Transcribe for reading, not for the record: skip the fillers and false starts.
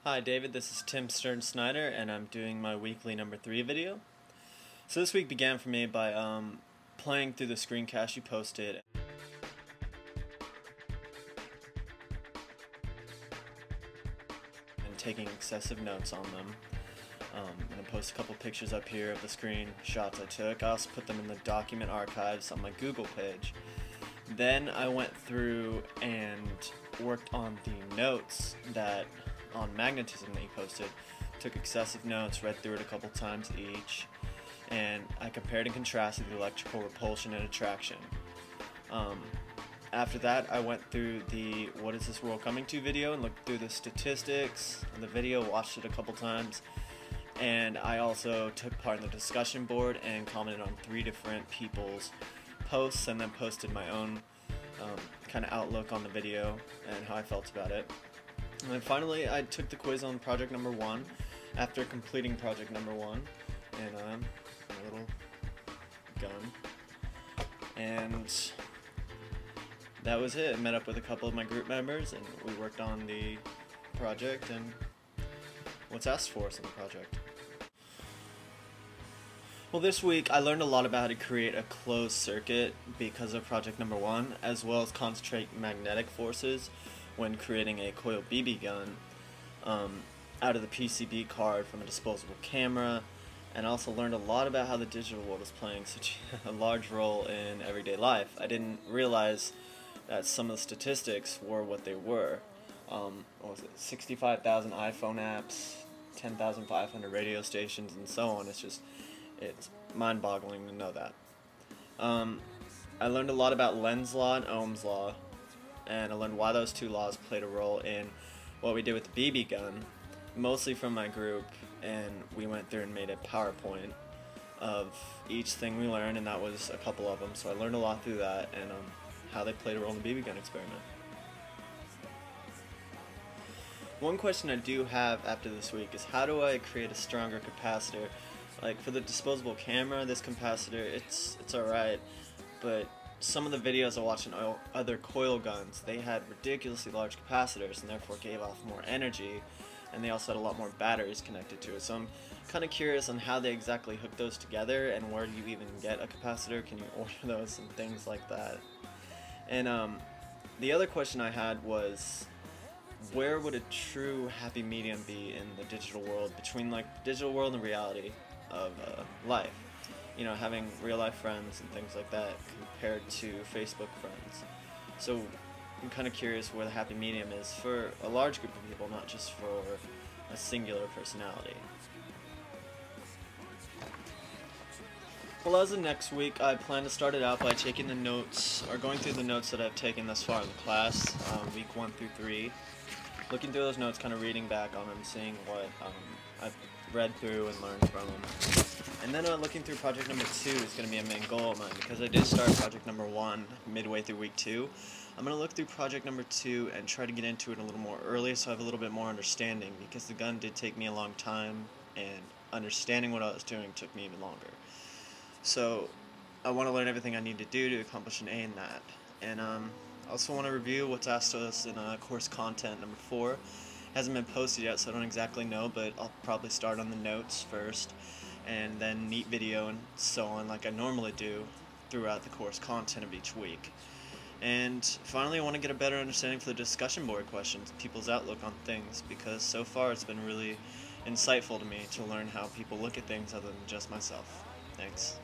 Hi David, this is Tim Stern Snyder and I'm doing my weekly number 3 video. So this week began for me by playing through the screencast you posted and taking excessive notes on them. I'm going to post a couple pictures up here of the screenshots I took. I also put them in the document archives on my Google page. Then I went through and worked on the notes that on magnetism that you posted. Took excessive notes, read through it a couple times each, and I compared and contrasted the electrical repulsion and attraction. After that, I went through the What Is This World Coming To video and looked through the statistics of the video, watched it a couple times, and I also took part in the discussion board and commented on 3 different people's posts and then posted my own kind of outlook on the video and how I felt about it. And then finally, I took the quiz on project number 1 after completing project number 1 and a little gun. And that was it. I met up with a couple of my group members and we worked on the project and what's asked for us in the project. Well, this week I learned a lot about how to create a closed circuit because of project number 1, as well as concentrate magnetic forces when creating a coil BB gun out of the PCB card from a disposable camera, and also learned a lot about how the digital world is playing such a large role in everyday life. I didn't realize that some of the statistics were what they were. What was it? 65,000 iPhone apps, 10,500 radio stations, and so on. It's mind-boggling to know that. I learned a lot about Lenz's law and Ohm's law, and I learned why those 2 laws played a role in what we did with the BB gun, mostly from my group, and we went through and made a PowerPoint of each thing we learned, and that was a couple of them, so I learned a lot through that, and how they played a role in the BB gun experiment. One question I do have after this week is how do I create a stronger capacitor? Like for the disposable camera, this capacitor, it's alright, but some of the videos I watched on other coil guns, they had ridiculously large capacitors and therefore gave off more energy, and they also had a lot more batteries connected to it. So I'm kind of curious on how they exactly hook those together and where do you even get a capacitor, can you order those and things like that. And the other question I had was, where would a true happy medium be in the digital world, between like the digital world and reality of life? You know, having real life friends and things like that compared to Facebook friends. So I'm kind of curious where the happy medium is for a large group of people, not just for a singular personality. Well, as of next week, I plan to start it out by taking the notes, or going through the notes that I've taken thus far in the class, week 1 through 3. Looking through those notes, kind of reading back on them, seeing what I've read through and learned from them. And then looking through project number 2 is going to be a main goal of mine, because I did start project number 1 midway through week 2. I'm going to look through project number 2 and try to get into it a little more early so I have a little bit more understanding, because the gun did take me a long time and understanding what I was doing took me even longer. So I want to learn everything I need to do to accomplish an A in that. And I also want to review what's asked of us in course content number 4. It hasn't been posted yet, so I don't exactly know, but I'll probably start on the notes first and then neat video and so on, like I normally do throughout the course content of each week. And finally, I want to get a better understanding for the discussion board questions, people's outlook on things, because so far it's been really insightful to me to learn how people look at things other than just myself. Thanks.